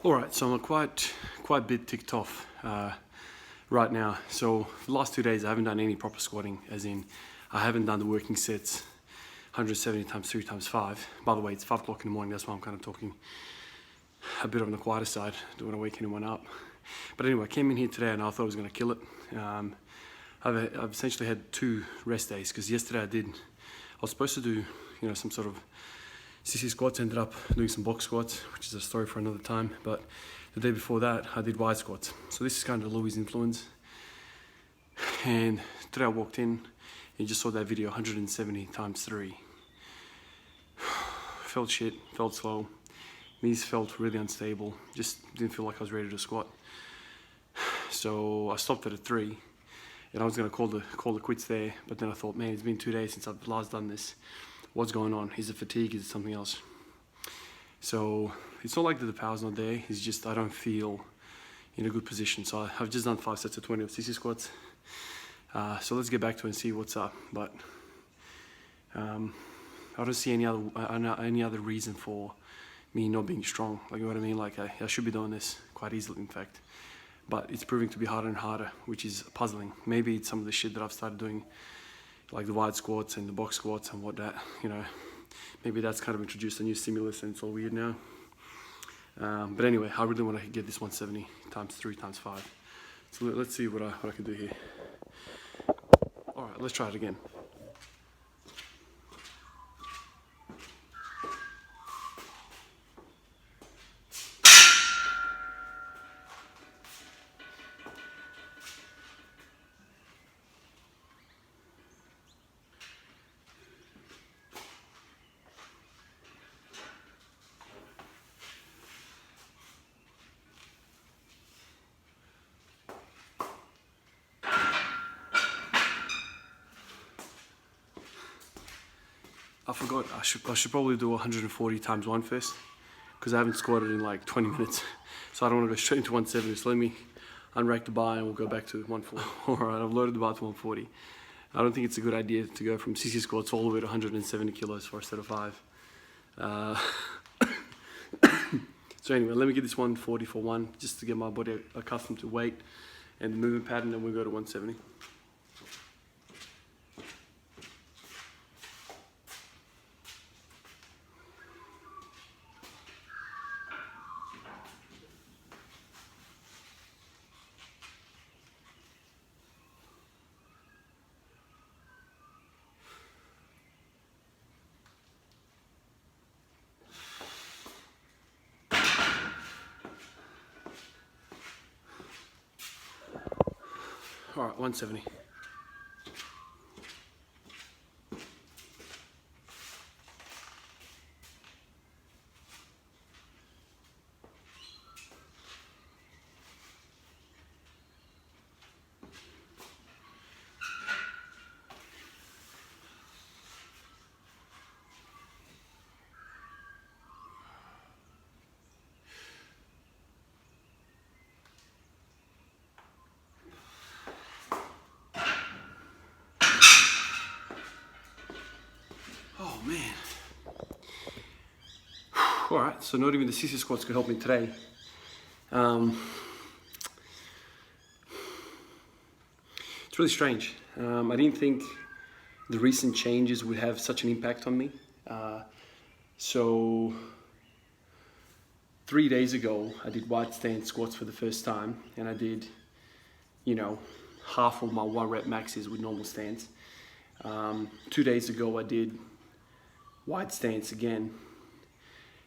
All right, so I'm quite a bit ticked off right now. So the last 2 days I haven't done any proper squatting, as in I haven't done the working sets 170 times 3 times 5. By the way, it's 5 o'clock in the morning, that's why I'm kind of talking a bit on the quieter side. Don't want to wake anyone up. But anyway, I came in here today and I thought I was going to kill it. I've essentially had 2 rest days, because yesterday I was supposed to do, some sort of CC squats, ended up doing some box squats, which is a story for another time. But the day before that, I did wide squats. So this is kind of Louis' influence. And today I walked in and just saw that video, 170 times 3. Felt shit, felt slow. Knees felt really unstable. Just didn't feel like I was ready to squat. So I stopped it at 3. And I was going to call the quits there. But then I thought, man, it's been 2 days since I've last done this. What's going on? Is it fatigue? Is it something else? So it's not like that the power's not there. It's just I don't feel in a good position. So I've just done 5 sets of 20 of CC squats. So let's get back to it and see what's up. But I don't see any other reason for me not being strong. Like, you know what I mean? Like I should be doing this quite easily, in fact. But it's proving to be harder and harder, which is puzzling. Maybe it's some of the shit that I've started doing, like the wide squats and the box squats and whatnot, maybe that's kind of introduced a new stimulus and it's all weird now. But anyway, I really want to get this 170 times 3 times 5. So let's see what I can do here. All right, let's try it again. I forgot, I should probably do 140 times 1 first, because I haven't squatted in like 20 minutes. So I don't want to go straight into 170. So let me unrack the bar and we'll go back to 140. All right, I've loaded the bar to 140. I don't think it's a good idea to go from CC squats all the way to 170 kilos for a set of 5. So anyway, let me get this 140 for 1, just to get my body accustomed to weight and the movement pattern, and we'll go to 170. All right, 170. Oh man. All right, so not even the CC squats could help me today. It's really strange. I didn't think the recent changes would have such an impact on me. So 3 days ago, I did wide stance squats for the first time, and I did, half of my 1 rep maxes with normal stance. 2 days ago, I did wide stance again.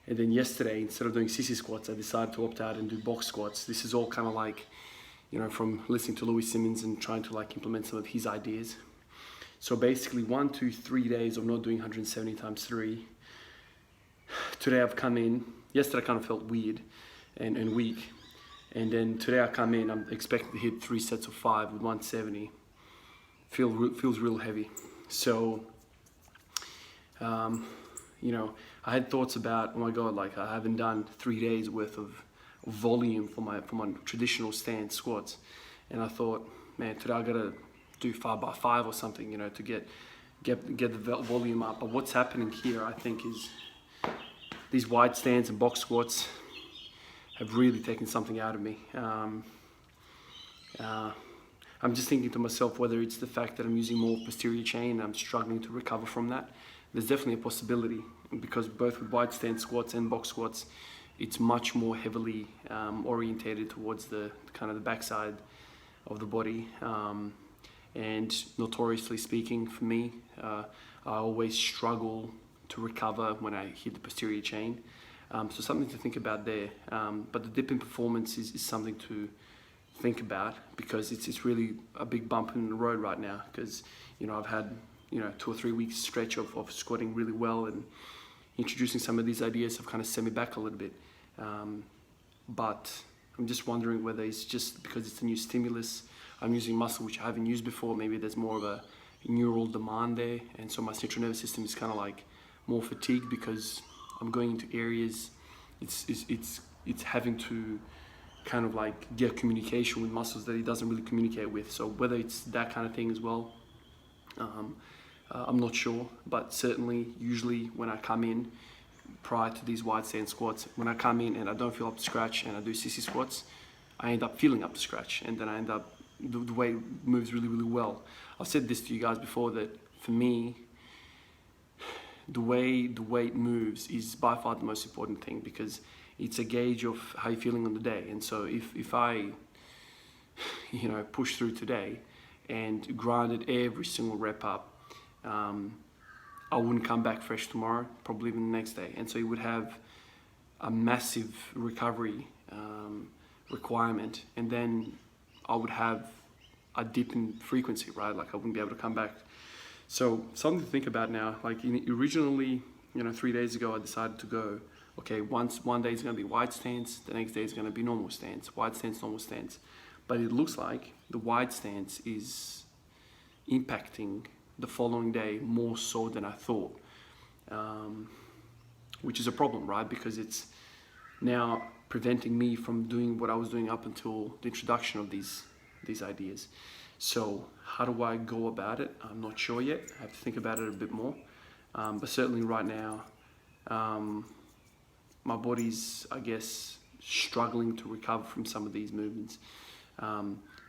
And then yesterday, instead of doing CC squats, I decided to opt out and do box squats. This is all kind of like, from listening to Louis Simmons and trying to like implement some of his ideas. So basically 1, 2, 3 days of not doing 170 times 3. Today I've come in, yesterday I kind of felt weird and weak. And then today I come in, I'm expecting to hit 3 sets of 5 with 170. Feels real heavy. So, I had thoughts about, oh my God, like I haven't done 3 days worth of volume for my traditional stance squats. And I thought, man, today I gotta do 5 by 5 or something, to get the volume up. But what's happening here, I think, is these wide stance and box squats have really taken something out of me. I'm just thinking to myself whether it's the fact that I'm using more posterior chain and I'm struggling to recover from that. There's definitely a possibility, because both with wide stance squats and box squats, it's much more heavily orientated towards the kind of the backside of the body. And notoriously speaking, for me, I always struggle to recover when I hit the posterior chain. So something to think about there. But the dip in performance is something to think about, because it's really a big bump in the road right now, because I've had 2 or 3 weeks stretch of squatting really well, and introducing some of these ideas have kind of sent me back a little bit. But I'm just wondering whether it's just because it's a new stimulus. I'm using muscle which I haven't used before. Maybe there's more of a neural demand there, and so my central nervous system is kind of like more fatigued because I'm going into areas. It's having to kind of like get communication with muscles that it doesn't really communicate with. So whether it's that kind of thing as well, I'm not sure. But certainly, usually when I come in prior to these wide stance squats, when I come in and I don't feel up to scratch and I do sissy squats, I end up feeling up to scratch, and then I end up the weight moves really, really well. I've said this to you guys before, that for me, the way the weight moves is by far the most important thing, because it's a gauge of how you're feeling on the day. And so if I push through today and grinded every single rep up, I wouldn't come back fresh tomorrow, probably even the next day. And so you would have a massive recovery requirement, and then I would have a dip in frequency, right? Like I wouldn't be able to come back. So something to think about now. Like originally, 3 days ago, I decided to go, okay, one day is going to be wide stance, the next day is going to be normal stance, wide stance, normal stance. But it looks like the wide stance is impacting the following day more so than I thought, which is a problem, right? Because it's now preventing me from doing what I was doing up until the introduction of these ideas. So how do I go about it? I'm not sure yet. I have to think about it a bit more. But certainly right now, my body's, I guess, struggling to recover from some of these movements.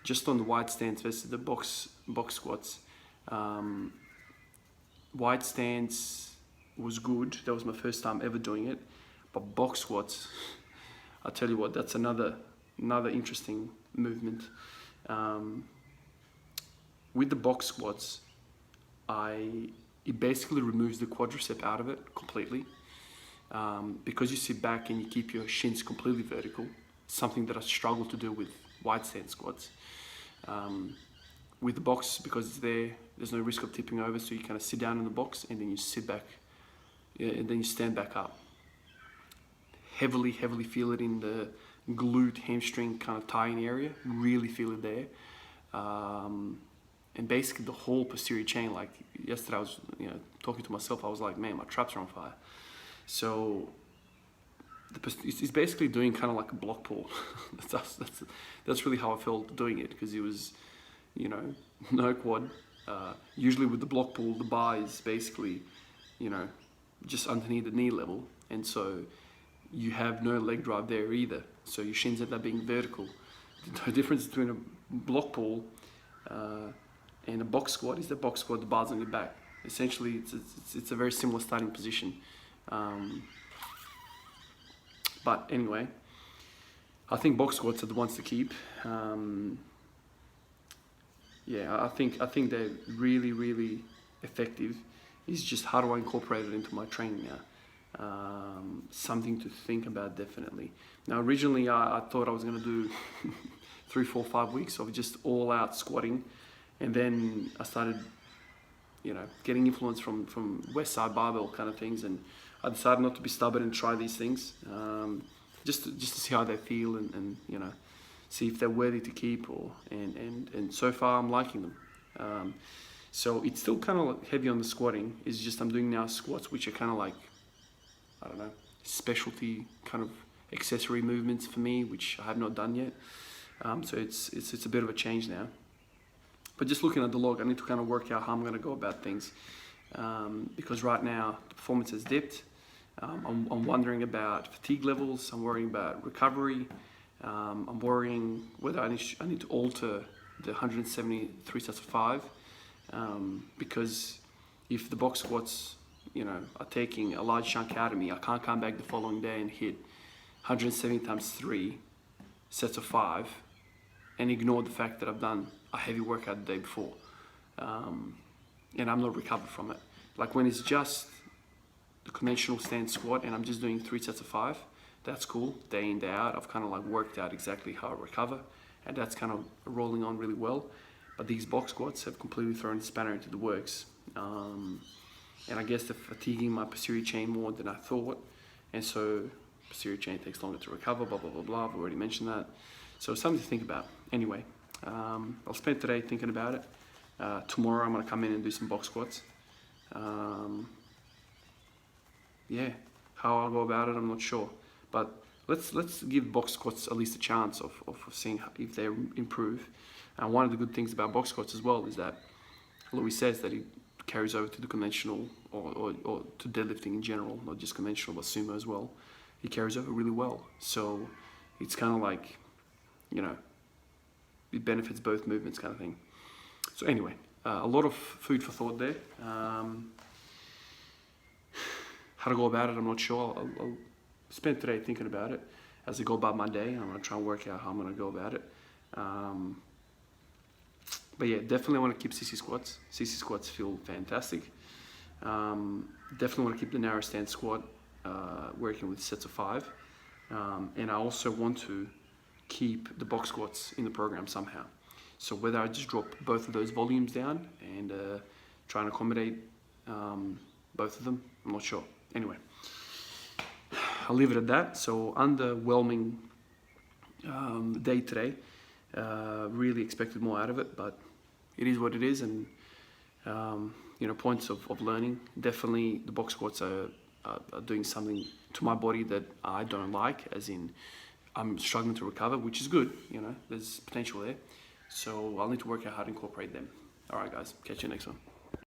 Just on the wide stance versus the box squats, wide stance was good. That was my first time ever doing it. But box squats, I'll tell you what, that's another interesting movement. With the box squats, it basically removes the quadricep out of it completely. Because you sit back and you keep your shins completely vertical, something that I struggle to do with wide stance squats. With the box, because it's there's no risk of tipping over, so you kind of sit down in the box and then you sit back, and then you stand back up. Heavily feel it in the glute, hamstring kind of tie-in area. Really feel it there. And basically the whole posterior chain, like yesterday I was talking to myself, I was like, man, my traps are on fire. So it's basically doing kind of like a block pull. That's really how I felt doing it, because it was, no quad. Usually with the block pull, the bar is basically, just underneath the knee level, and so you have no leg drive there either. So your shins end up being vertical. The difference between a block pull and a box squat is the box squat, the bar's on your back. Essentially, it's a very similar starting position. But anyway, I think box squats are the ones to keep. I think they're really effective. It's just how do I incorporate it into my training now? Something to think about, definitely. Now, originally I thought I was going to do 3, 4, 5 weeks of just all out squatting, and then I started, getting influence from West Side Barbell kind of things, and I decided not to be stubborn and try these things, just to see how they feel and see if they're worthy to keep, and so far I'm liking them. So it's still kind of heavy on the squatting. It's just I'm doing now squats which are kind of like, I don't know, specialty kind of accessory movements for me, which I have not done yet. So it's a bit of a change now. But just looking at the log, I need to kind of work out how I'm going to go about things, because right now the performance has dipped. I'm wondering about fatigue levels. I'm worrying about recovery. I'm worrying whether I need to alter the 173 sets of 5, because if the box squats, are taking a large chunk out of me, I can't come back the following day and hit 170 times 3 sets of 5 and ignore the fact that I've done a heavy workout the day before, and I'm not recovered from it. Like when it's just the conventional stand squat and I'm just doing 3 sets of 5, that's cool. Day in, day out, I've kind of like worked out exactly how I recover, and that's kind of rolling on really well. But these box squats have completely thrown the spanner into the works. And I guess they're fatiguing my posterior chain more than I thought. And so posterior chain takes longer to recover, blah, blah, blah, blah. I've already mentioned that. So something to think about. Anyway, I'll spend today thinking about it. Tomorrow I'm gonna come in and do some box squats. Yeah, how I'll go about it, I'm not sure. But let's give box squats at least a chance of seeing if they improve. And one of the good things about box squats as well is that Louis says that it carries over to the conventional or to deadlifting in general, not just conventional but sumo as well. It carries over really well. So it's kind of like, it benefits both movements kind of thing. So anyway, a lot of food for thought there. How to go about it, I'm not sure. I'll spend today thinking about it as I go about my day. I'm going to try and work out how I'm going to go about it. But yeah, definitely want to keep CC squats. CC squats feel fantastic. Definitely want to keep the narrow stand squat working with sets of 5. And I also want to keep the box squats in the program somehow. So whether I just drop both of those volumes down and try and accommodate both of them, I'm not sure. Anyway, I'll leave it at that. So underwhelming day today. Really expected more out of it, but it is what it is. And points of learning. Definitely the box squats are doing something to my body that I don't like, as in I'm struggling to recover, which is good. There's potential there. So I'll need to work out how to incorporate them. All right, guys, catch you next one.